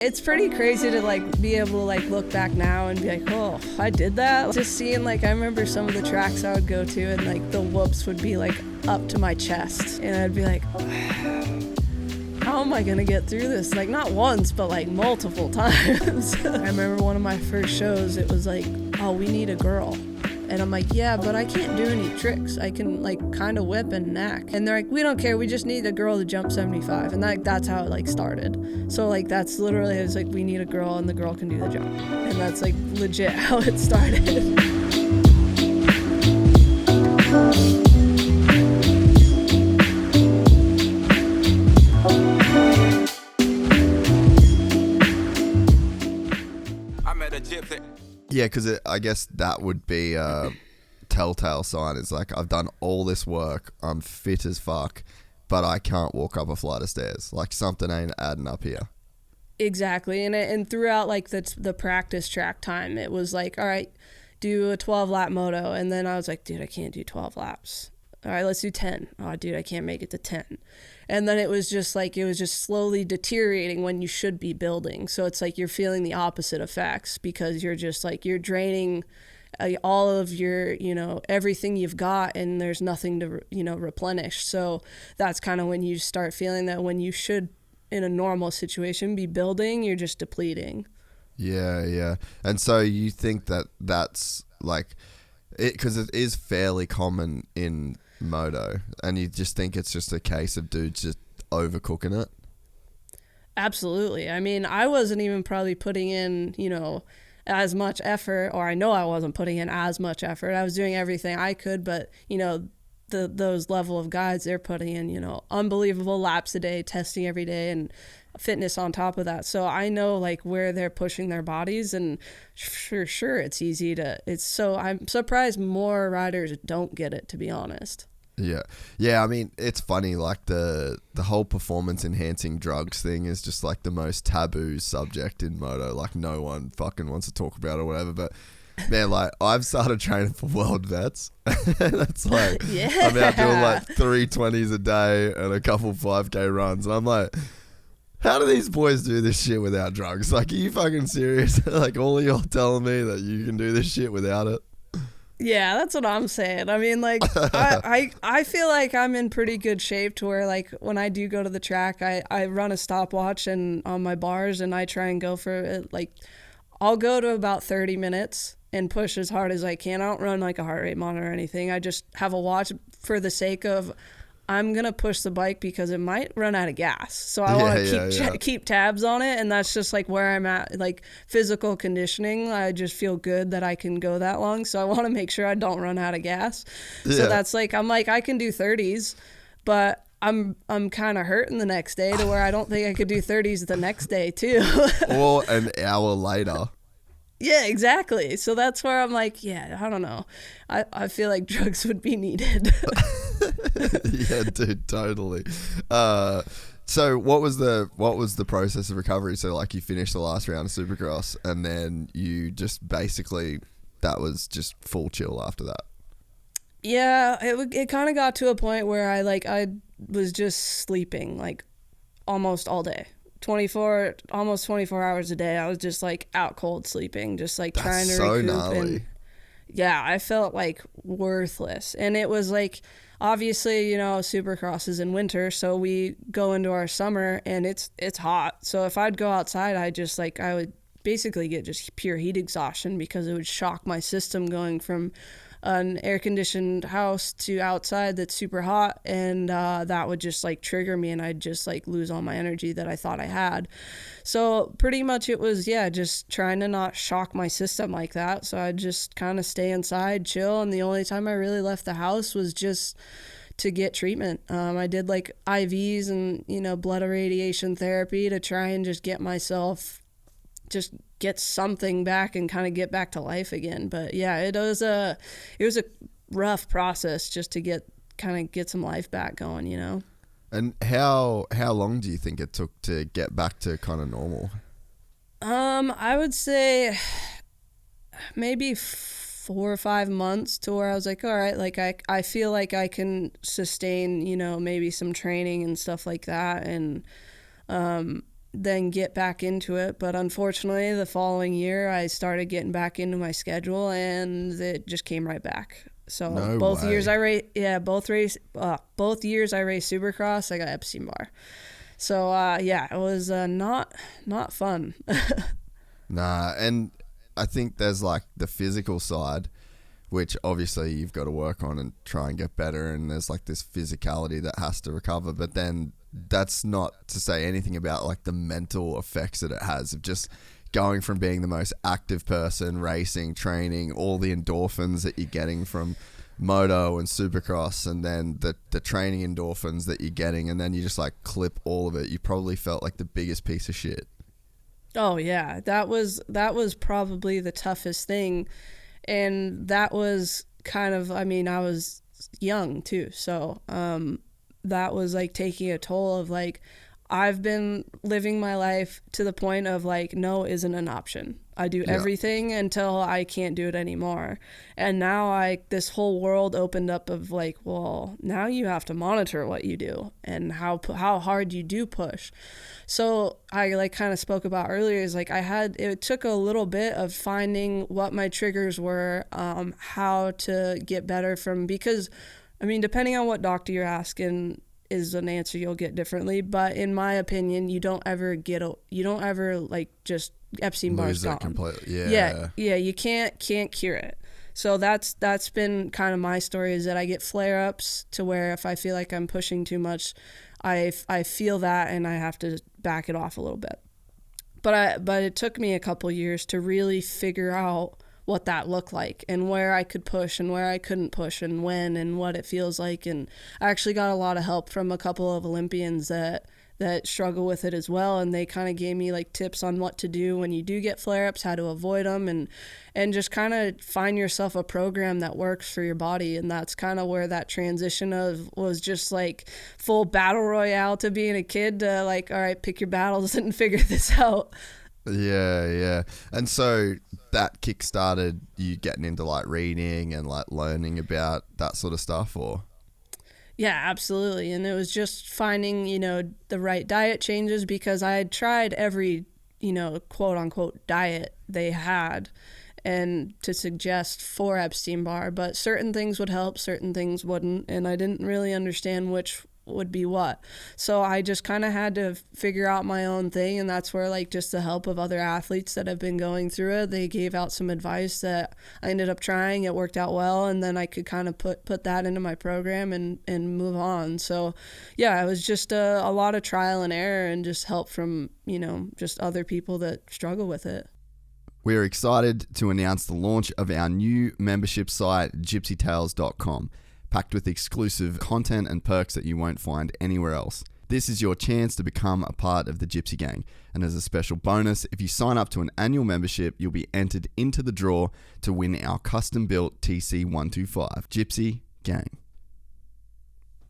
It's pretty crazy to like be able to like look back now and be like, oh, I did that. Just seeing like, I remember some of the tracks I would go to and like the whoops would be like up to my chest. And I'd be like, how am I gonna get through this? Like not once, but like multiple times. I remember one of my first shows, it was like, oh, we need a girl. And I'm like, yeah, but I can't do any tricks. I can like kind of whip and knack. And they're like, we don't care. We just need a girl to jump 75. And that's how it like started. So like that's literally, it was like, we need a girl and the girl can do the jump. And that's like legit how it started. Yeah, because I guess that would be a telltale sign. It's like, I've done all this work, I'm fit as fuck, but I can't walk up a flight of stairs. Like, something ain't adding up here. Exactly. And throughout like the practice track time, it was like, all right, do a 12-lap moto. And then I was like, dude, I can't do 12 laps. All right, let's do 10. Oh, dude, I can't make it to 10. And then it was just slowly deteriorating when you should be building. So it's like you're feeling the opposite effects because you're just like, you're draining all of your, everything you've got, and there's nothing to, replenish. So that's kind of when you start feeling that when you should, in a normal situation, be building, you're just depleting. Yeah. And so you think that that's like, because it is fairly common in moto, and you just think it's just a case of dudes just overcooking it? Absolutely. I mean, I wasn't even probably putting in, as much effort, or I know I wasn't putting in as much effort. I was doing everything I could, but, those level of guys, they're putting in, unbelievable laps a day, testing every day, and fitness on top of that. So I know like where they're pushing their bodies, and for sure it's easy to, I'm surprised more riders don't get it, to be honest. Yeah. I mean, it's funny, like the whole performance enhancing drugs thing is just like the most taboo subject in moto. Like no one fucking wants to talk about it or whatever. But man, like I've started training for World Vets. That's like, yeah. I'm out doing like 320s a day and a couple 5K runs. And I'm like, how do these boys do this shit without drugs? Like, are you fucking serious? Like all of y'all telling me that you can do this shit without it? Yeah, that's what I'm saying. I mean, like, I feel like I'm in pretty good shape to where, like, when I do go to the track, I run a stopwatch and on my bars, and I try and go for, like, I'll go to about 30 minutes and push as hard as I can. I don't run, like, a heart rate monitor or anything. I just have a watch for the sake of, I'm going to push the bike because it might run out of gas. So I want to keep tabs on it. And that's just like where I'm at, like physical conditioning. I just feel good that I can go that long. So I want to make sure I don't run out of gas. Yeah. So that's like, I'm like, I can do 30s, but I'm kind of hurting the next day to where I don't think I could do 30s the next day too. Or an hour later. Yeah, exactly. So that's where I'm like, yeah, I don't know. I feel like drugs would be needed. Yeah, dude, totally. So what was the process of recovery? So like you finished the last round of Supercross and then you just basically, that was just full chill after that. Yeah, it kind of got to a point where I was just sleeping like almost all day. Almost 24 hours a day. I was just like out cold sleeping, just like trying to recoup. Gnarly. And yeah, I felt like worthless. And it was like, obviously, Supercross is in winter, so we go into our summer and it's hot. So if I'd go outside, I would basically get just pure heat exhaustion because it would shock my system going from an air-conditioned house to outside that's super hot, and that would just like trigger me, and I'd just like lose all my energy that I thought I had. So pretty much it was just trying to not shock my system like that. So I'd just kind of stay inside, chill, and the only time I really left the house was just to get treatment. I did like IVs and blood irradiation therapy to try and just get myself just get something back and kind of get back to life again. But yeah, it was a rough process just to get some life back going, And how long do you think it took to get back to kind of normal? I would say maybe 4 or 5 months to where I was like, all right, like I feel like I can sustain, maybe some training and stuff like that. And then get back into it. But unfortunately, the following year, I started getting back into my schedule, and it just came right back. So No both way. years I race, both years I raced Supercross, I got Epstein-Barr. So it was not fun. Nah, and I think there's like the physical side, which obviously you've got to work on and try and get better, and there's like this physicality that has to recover, but then that's not to say anything about like the mental effects that it has of just going from being the most active person, racing, training, all the endorphins that you're getting from moto and supercross, and then the training endorphins that you're getting, and then you just like clip all of it. You probably felt like the biggest piece of shit. Oh yeah, that was probably the toughest thing, and that was kind of, I mean, I was young too, so that was like taking a toll of like, I've been living my life to the point of like, no isn't an option. I do everything until I can't do it anymore. And now this whole world opened up of like, well, now you have to monitor what you do and how hard you do push. So I like kind of spoke about earlier is like it took a little bit of finding what my triggers were, how to get better from, because I mean, depending on what doctor you're asking is an answer you'll get differently. But in my opinion, you don't ever like just Epstein-Barr's gone. Completely. Yeah. You can't cure it. So that's been kind of my story, is that I get flare-ups to where if I feel like I'm pushing too much, I feel that and I have to back it off a little bit. But it took me a couple years to really figure out what that looked like and where I could push and where I couldn't push and when and what it feels like. And I actually got a lot of help from a couple of Olympians that struggle with it as well, and they kind of gave me like tips on what to do when you do get flare-ups, how to avoid them, and just kind of find yourself a program that works for your body. And that's kind of where that transition was just like full battle royale to being a kid to like, all right, pick your battles and figure this out. Yeah. And so that kick-started you getting into like reading and like learning about that sort of stuff, or? Yeah, absolutely. And it was just finding, the right diet changes, because I had tried every, quote unquote diet they had and to suggest for Epstein-Barr, but certain things would help, certain things wouldn't. And I didn't really understand which would be what. So I just kind of had to figure out my own thing, and that's where like just the help of other athletes that have been going through it, they gave out some advice that I ended up trying. It worked out well, and then I could kind of put that into my program and move on. So yeah, it was just a lot of trial and error and just help from just other people that struggle with it. We're excited to announce the launch of our new membership site, gypsytales.com. packed with exclusive content and perks that you won't find anywhere else. This is your chance to become a part of the Gypsy Gang. And as a special bonus, if you sign up to an annual membership, you'll be entered into the draw to win our custom-built TC125. Gypsy Gang.